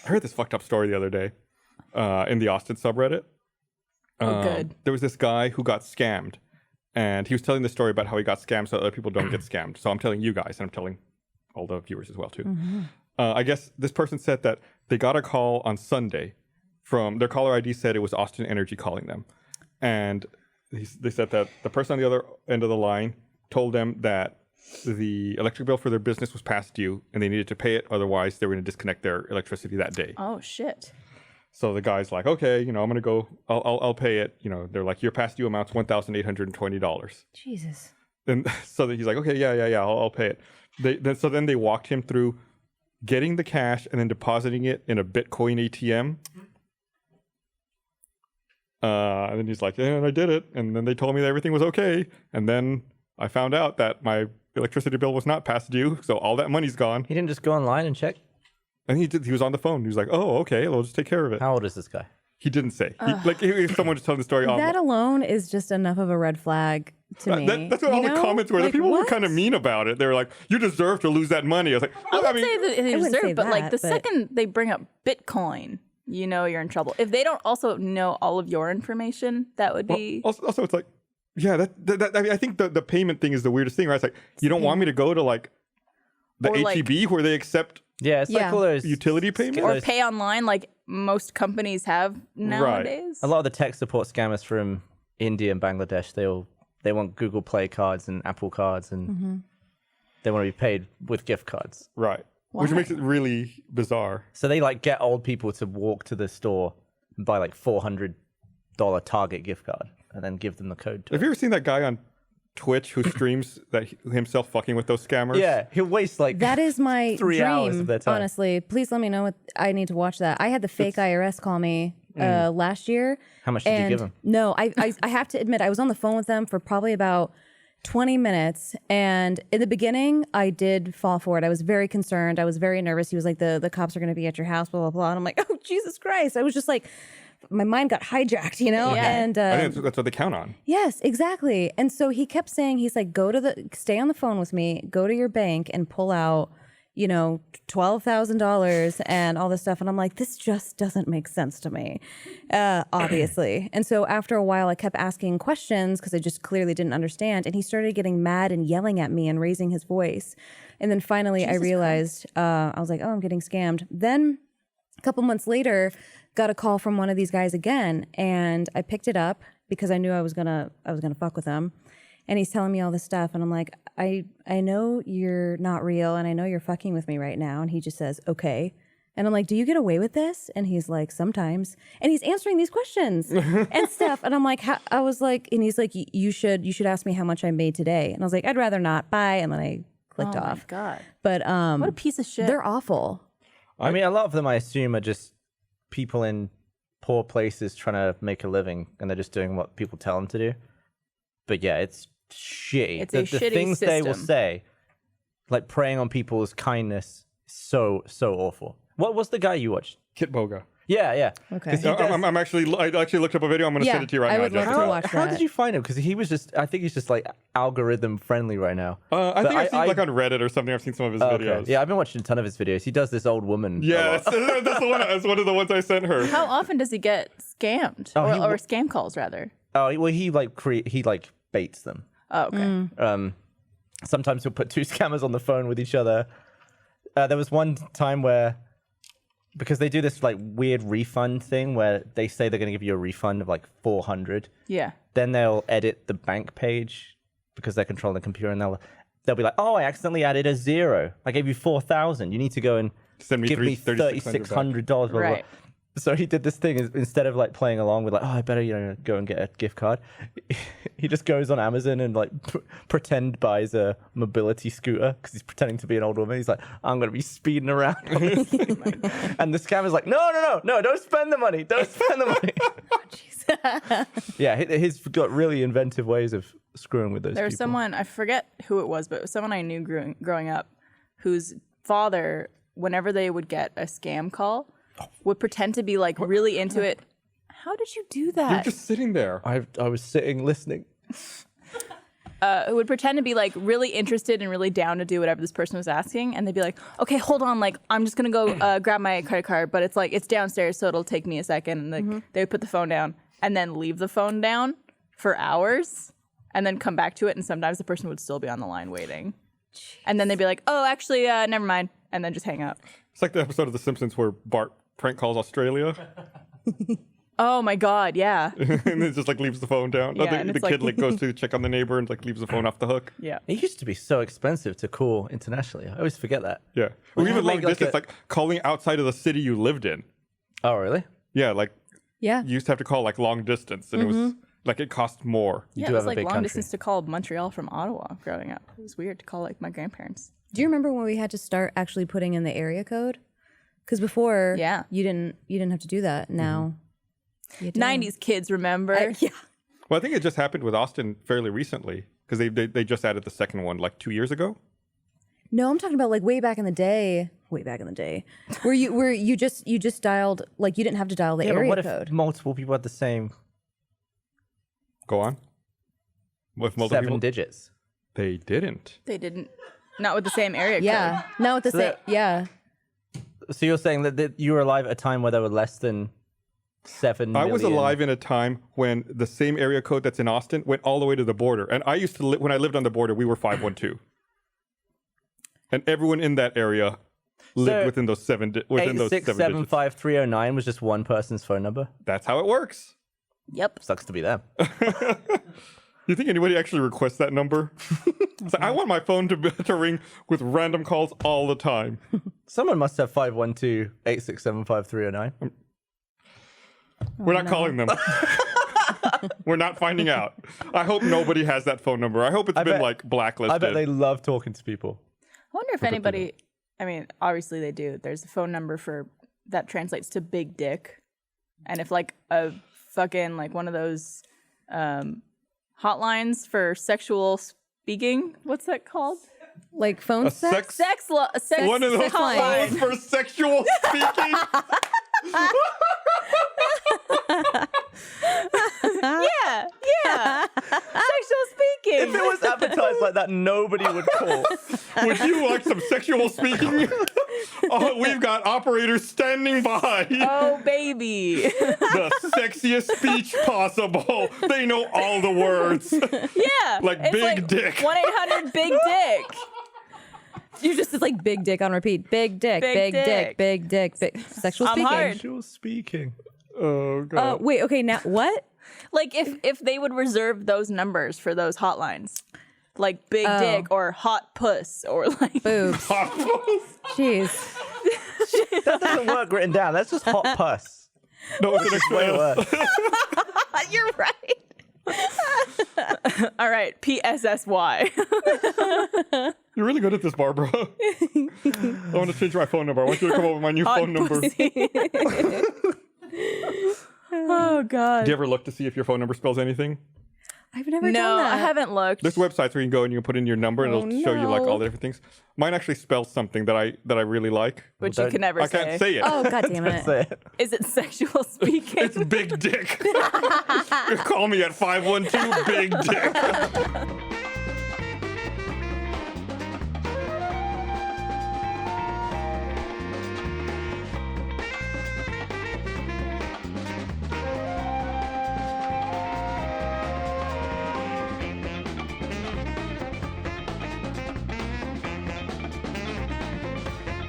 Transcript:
I heard this fucked up story the other day in the Austin subreddit. Good. There was this guy who got scammed, and he was telling the story about how he got scammed so other people don't get scammed. So I'm telling you guys, and I'm telling all the viewers as well too. I guess this person said that they got a call on Sunday from their caller ID said it was Austin Energy calling them, and they said that the person on the other end of the line told them that the electric bill for their business was past due and they needed to pay it, otherwise they were going to disconnect their electricity that day. Oh shit. So the guy's like, okay, I'm going to go, I'll pay it. They're like, your past due amount's $1,820. Jesus. And so he's like, okay, yeah, I'll pay it. Then they walked him through getting the cash and then depositing it in a Bitcoin ATM. And then he's like, yeah, and I did it. And then they told me that everything was okay. And then I found out that my electricity bill was not past due. So all that money's gone. He didn't just go online and check? And he was on the phone. He was like, oh, okay, we'll just take care of it. How old is this guy? He didn't say. If someone just telling the story. That alone is just enough of a red flag to me. That's what all the comments were. The people were kind of mean about it. They were like, you deserve to lose that money. I was like, I would say that they wouldn't say deserve, but like that, the second they bring up Bitcoin, you're in trouble. If they don't also know all of your information, that would be... Also, it's like, yeah, I think the payment thing is the weirdest thing, right? It's like, you don't want me to go to like the HEB where they accept like all those utility payments? Or pay online like most companies have nowadays. A lot of the tech support scammers from India and Bangladesh, they want Google Play cards and Apple cards, and they want to be paid with gift cards. Right. Why? Which makes it really bizarre. So they like get old people to walk to the store and buy like $400 Target gift card and then give them the code to Have you ever seen that guy on Twitch who streams himself fucking with those scammers? Yeah, he'll waste like that is my 3 hours dream, of their time. honestly. Please let me know what I need to watch that. I had the fake IRS call me last year. How much did you give him? No, I have to admit, I was on the phone with them for probably about 20 minutes. And in the beginning, I did fall for it. I was very concerned. I was very nervous. He was like, the cops are going to be at your house, blah, blah, blah. And I'm like, oh, Jesus Christ. I was just like, my mind got hijacked, Yeah. And I think that's what they count on. Yes, exactly. And so he kept saying, he's like, stay on the phone with me, go to your bank and pull out, $12,000 and all this stuff. And I'm like, this just doesn't make sense to me, obviously. And so after a while, I kept asking questions because I just clearly didn't understand. And he started getting mad and yelling at me and raising his voice. And then finally I realized, I was like, oh, I'm getting scammed. Then a couple months later, got a call from one of these guys again. And I picked it up because I knew I was gonna fuck with him. And he's telling me all this stuff. And I'm like, I know you're not real. And I know you're fucking with me right now. And he just says, okay. And I'm like, do you get away with this? And he's like, sometimes. And he's answering these questions and stuff. And I'm like, I was like, and he's like, you should ask me how much I made today. And I was like, I'd rather not. Bye. And then I clicked off. Oh my God. But what a piece of shit. They're awful. I mean, a lot of them I assume are just people in poor places trying to make a living, and they're just doing what people tell them to do. But yeah, it's shitty. It's a the shitty things they will system. say, like preying on people's kindness, so awful. What was the guy you watched? Kit Boga. Yeah. Okay. I actually looked up a video. I'm going to send it to you right I now. would love Jessica. to watch How that. did you find him? Because I think he's just like algorithm friendly right now. I think I've seen like on Reddit or something. I've seen some of his videos. Yeah, I've been watching a ton of his videos. He does this old woman. Yeah, that's the one. That's one of the ones I sent her. How often does he get scammed? Or scam calls, rather? Oh, well, he baits them. Oh, okay. Sometimes he'll put two scammers on the phone with each other. There was one time where, because they do this like weird refund thing where they say they're going to give you a refund of like $400. Yeah. Then they'll edit the bank page because they're controlling the computer, and they'll be like, "Oh, I accidentally added a zero. I gave you $4,000. You need to go and give me $3,600." Right. So he did this thing instead of like playing along with like, oh, I better go and get a gift card. He just goes on Amazon and like pretend buys a mobility scooter because he's pretending to be an old woman. He's like, I'm gonna be speeding around on this thing. And the scammer's like, no, don't spend the money. Don't spend the money. Yeah, he's got really inventive ways of screwing with those There was people. someone, I forget who it was, but it was someone I knew growing up whose father, whenever they would get a scam call, would pretend to be like really into it. How did you do that? You're just sitting there. I was sitting listening. who would pretend to be like really interested and really down to do whatever this person was asking, and they'd be like, "Okay, hold on, like I'm just gonna go grab my credit card, but it's like it's downstairs, so it'll take me a second." And like they would put the phone down and then leave the phone down for hours, and then come back to it, and sometimes the person would still be on the line waiting, and then they'd be like, "Oh, actually, never mind," and then just hang up. It's like the episode of The Simpsons where Bart prank calls Australia Oh my God, yeah, and then just like leaves the phone down. Yeah, The and it's kid like- like goes to check on the neighbor and like leaves the phone off the hook. yeah. It used to be so expensive to call internationally. I always forget that. Yeah. Or you even long make, like, distance, a- like calling outside of the city you lived in. Oh, really? Yeah, like Yeah. you used to have to call like long distance, and it was like it cost more. You Yeah, do it was have a like big long country. distance to call Montreal from Ottawa growing up. It was weird to call like my grandparents. Do you remember when we had to start actually putting in the area code? Because before, Yeah. you didn't have to do that. Now, you do. 90s kids, remember? Yeah. Well, I think it just happened with Austin fairly recently because they just added the second one like 2 years ago. No, I'm talking about like way back in the day. Way back in the day, where you just dialed, like you didn't have to dial the Yeah, but area what if code. multiple people had the same Go on. With multiple 7 people? digits? They didn't. They didn't, not with the same area Yeah. code. No, with the same. that- Yeah. So you're saying that you were alive at a time where there were less than 7 I was million- alive in a time when the same area code that's in Austin went all the way to the border. And I used to when I lived on the border, we were 512. And everyone in that area lived So, within those 7 digits. 8675309 was just one person's phone number. That's how it works. Yep. Sucks to be them. You think anybody actually requests that number? It's like, I want my phone to ring with random calls all the time. Someone must have 512-867-5309. We're not calling them. We're not finding out. I hope nobody has that phone number. I hope it's been bet- like blacklisted. I bet they love talking to people. I wonder if anybody, I mean, obviously they do. There's a phone number for that translates to big dick. And if like a fucking like one of those hotlines for sexual speaking, what's that called? Like phone A sex. sex- Sex One of those hotline. phones for sexual speaking. Yeah. Sexual speaking. If it was advertised like that, nobody would call. Would you like some sexual speaking? Oh, we've got operators standing by. Oh, baby. The sexiest speech possible. They know all the words. Yeah. Like it's big dick. 1-800-BIG-DICK. You just it's like big dick on repeat. Big dick. Big Big dick. dick. Big dick. Big sexual I'm speaking. hard. Sexual speaking. Oh god. Wait. Okay. Now what? Like if they would reserve those numbers for those hotlines. Like big Oh. dick or hot puss or like Boobs. Jeez. That doesn't work written down. That's just hot puss. No, it's an Way express. worse. You're right. All right, PSSY. You're really good at this, Barbara. I want to change my phone number. I want you to come up with my new Hot phone number. pussy. Oh god. Do you ever look to see if your phone number spells anything? I've never No, done that. I haven't looked. There's websites where you can go and you can put in your number and it'll show you like no. all the different things. Mine actually spells something that I really like. Which you can never I say. can't say it. Oh god damn it. Say it. Is it sexual speaking? It's big dick. Call me at 512 big dick.